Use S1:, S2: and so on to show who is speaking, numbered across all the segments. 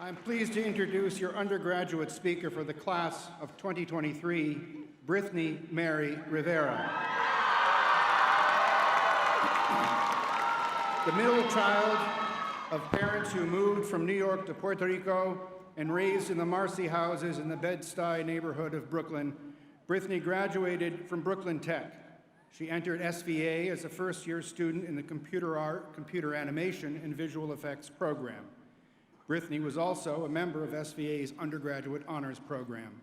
S1: I'm pleased to introduce your undergraduate speaker for the class of 2023, Brittany Mary Rivera. The middle child of parents who moved from New York to Puerto Rico and raised in the Marcy Houses in the Bed-Stuy neighborhood of Brooklyn, Brittany graduated from Brooklyn Tech. She entered SVA as a first-year student in the computer art, computer animation, and visual effects program. Brittany was also a member of SVA's undergraduate honors program.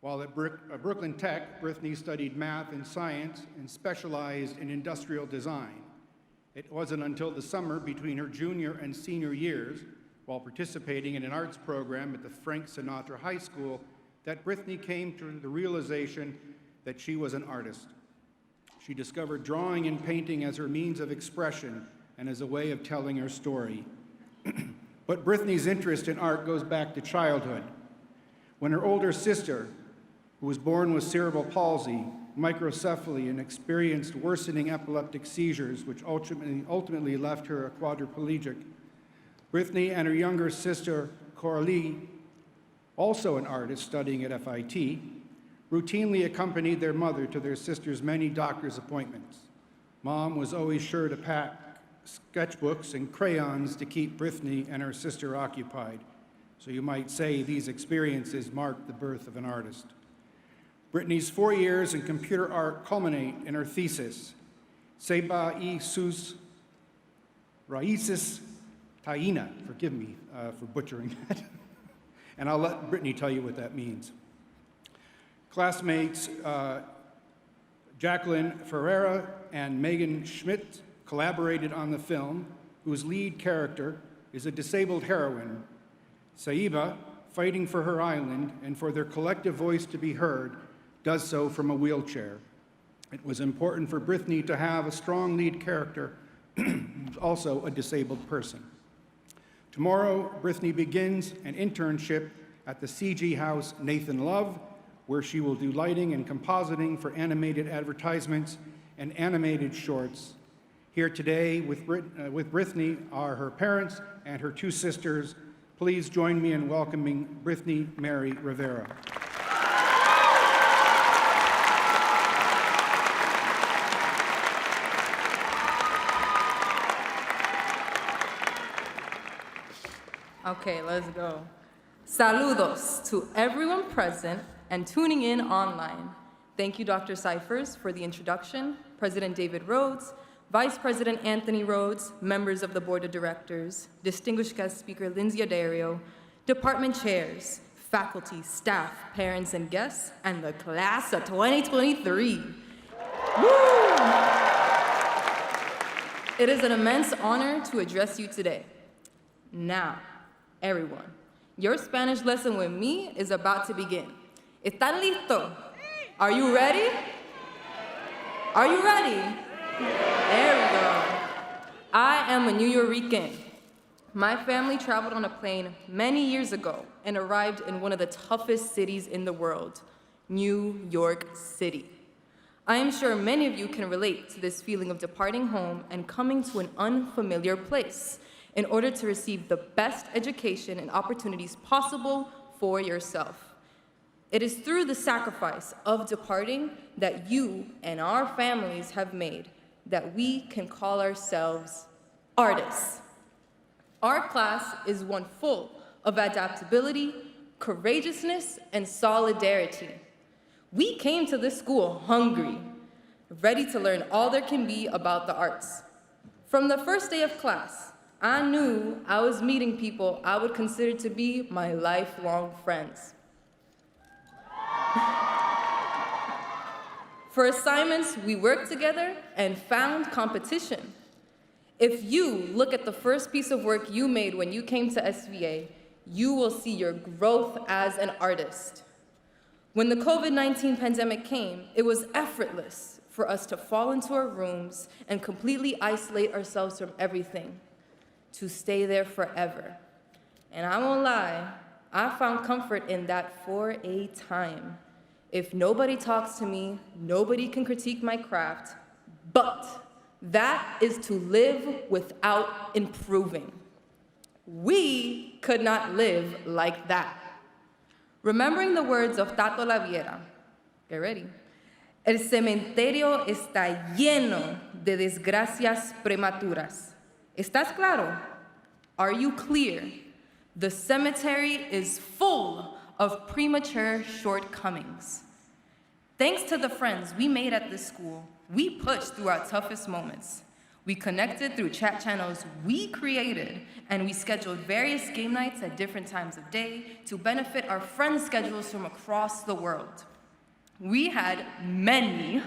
S1: While at Brooklyn Tech, Brittany studied math and science and specialized in industrial design. It wasn't until the summer between her junior and senior years, while participating in an arts program at the Frank Sinatra High School, that Brittany came to the realization that she was an artist. She discovered drawing and painting as her means of expression and as a way of telling her story. But Brittany's interest in art goes back to childhood, when her older sister, who was born with cerebral palsy, microcephaly, and experienced worsening epileptic seizures, which ultimately left her a quadriplegic, Brittany and her younger sister, Coralie, also an artist studying at FIT, routinely accompanied their mother to their sister's many doctor's appointments. Mom was always sure to pack sketchbooks and crayons to keep Brittany and her sister occupied. So you might say these experiences marked the birth of an artist. Brittany's 4 years in computer art culminate in her thesis, Seba y sus raíces taína. Forgive me for butchering that. And I'll let Brittany tell you what that means. Classmates Jacqueline Ferreira and Megan Schmidt collaborated on the film, whose lead character is a disabled heroine, Saiba, fighting for her island and for their collective voice to be heard, does so from a wheelchair. It was important for Brittany to have a strong lead character who's also a disabled person. Tomorrow, Brittany begins an internship at the CG House Nathan Love, where she will do lighting and compositing for animated advertisements and animated shorts. Here today with Brittany are her parents and her two sisters. Please join me in welcoming Brittany Mary Rivera.
S2: Okay, let's go. Saludos to everyone present and tuning in online. Thank you, Dr. Cyphers, for the introduction, President David Rhodes, Vice President Anthony Rhodes, members of the Board of Directors, distinguished guest speaker Lindsay Adario, department chairs, faculty, staff, parents, and guests, and the class of 2023. Woo! It is an immense honor to address you today. Now, everyone, your Spanish lesson with me is about to begin. ¿Están listos? Are you ready? Are you ready? There we go. I am a New Yorican. My family traveled on a plane many years ago and arrived in one of the toughest cities in the world, New York City. I am sure many of you can relate to this feeling of departing home and coming to an unfamiliar place in order to receive the best education and opportunities possible for yourself. It is through the sacrifice of departing that you and our families have made that we can call ourselves artists. Our class is one full of adaptability, courageousness, and solidarity. We came to this school hungry, ready to learn all there can be about the arts. From the first day of class, I knew I was meeting people I would consider to be my lifelong friends. For assignments, we worked together and found competition. If you look at the first piece of work you made when you came to SVA, you will see your growth as an artist. When the COVID-19 pandemic came, it was effortless for us to fall into our rooms and completely isolate ourselves from everything, to stay there forever. And I won't lie, I found comfort in that for a time. If nobody talks to me, nobody can critique my craft, but that is to live without improving. We could not live like that. Remembering the words of Tato Laviera, get ready. El cementerio está lleno de desgracias prematuras. ¿Estás claro? Are you clear? The cemetery is full of premature shortcomings. Thanks to the friends we made at this school, we pushed through our toughest moments. We connected through chat channels we created, and we scheduled various game nights at different times of day to benefit our friends' schedules from across the world. We had many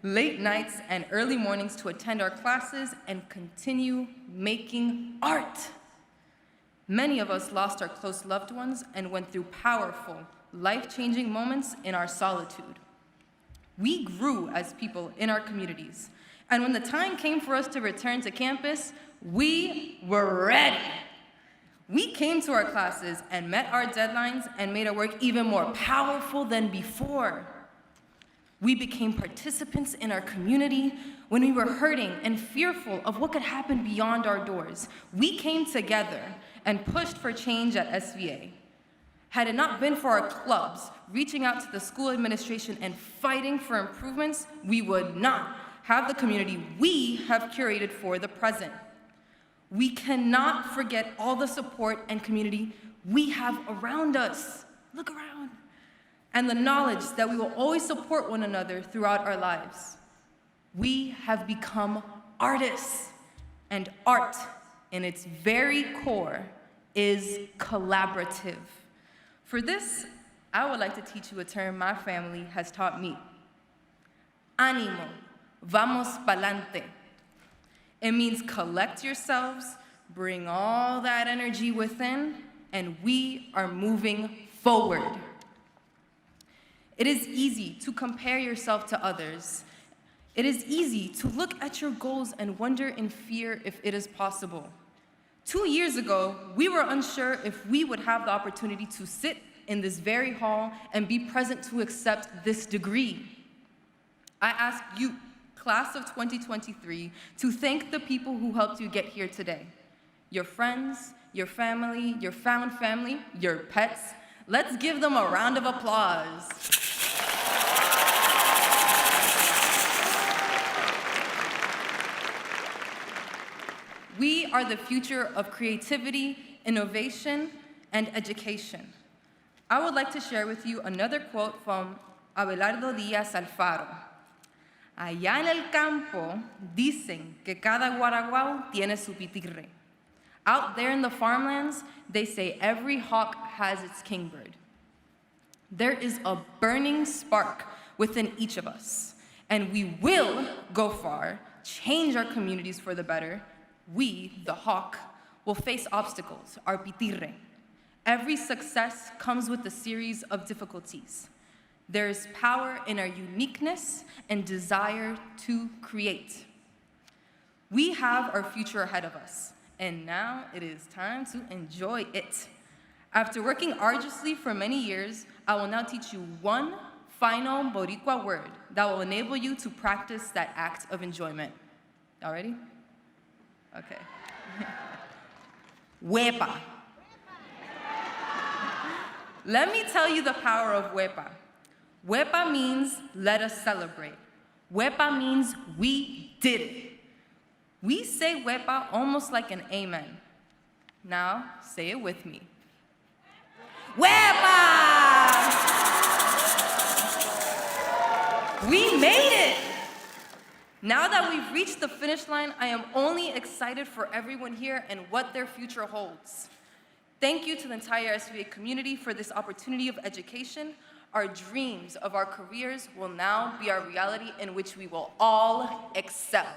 S2: late nights and early mornings to attend our classes and continue making art. Many of us lost our close loved ones and went through powerful, life-changing moments in our solitude. We grew as people in our communities, and when the time came for us to return to campus, we were ready. We came to our classes and met our deadlines and made our work even more powerful than before. We became participants in our community when we were hurting and fearful of what could happen beyond our doors. We came together and pushed for change at SVA. Had it not been for our clubs reaching out to the school administration and fighting for improvements, we would not have the community we have curated for the present. We cannot forget all the support and community we have around us. Look around. And the knowledge that we will always support one another throughout our lives. We have become artists, and art, in its very core, is collaborative. For this, I would like to teach you a term my family has taught me. Ánimo, vamos pa'lante. It means collect yourselves, bring all that energy within, and we are moving forward. It is easy to compare yourself to others. It is easy to look at your goals and wonder in fear if it is possible. 2 years ago, we were unsure if we would have the opportunity to sit in this very hall and be present to accept this degree. I ask you, class of 2023, to thank the people who helped you get here today. Your friends, your family, your found family, your pets. Let's give them a round of applause. We are the future of creativity, innovation, and education. I would like to share with you another quote from Abelardo Díaz Alfaro. Allá en el campo dicen que cada guaraguao tiene su pitirre. Out there in the farmlands, they say every hawk has its kingbird. There is a burning spark within each of us, and we will go far, change our communities for the better. We, the hawk, will face obstacles, our pitirre. Every success comes with a series of difficulties. There is power in our uniqueness and desire to create. We have our future ahead of us, and now it is time to enjoy it. After working arduously for many years, I will now teach you one final Boricua word that will enable you to practice that act of enjoyment. Y'all ready? Okay. JUEPA. Let me tell you the power of JUEPA. JUEPA means let us celebrate. JUEPA means we did it. We say JUEPA almost like an amen. Now, say it with me. JUEPA! We made it! Now that we've reached the finish line, I am only excited for everyone here and what their future holds. Thank you to the entire SVA community for this opportunity of education. Our dreams of our careers will now be our reality in which we will all excel.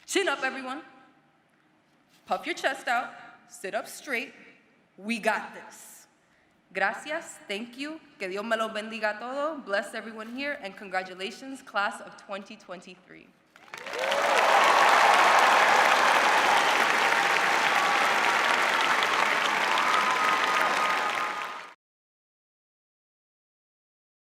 S2: Chin up, everyone. Puff your chest out. Sit up straight. We got this. Gracias, thank you. Que Dios me los bendiga a todos. Bless everyone here, and congratulations, class of 2023.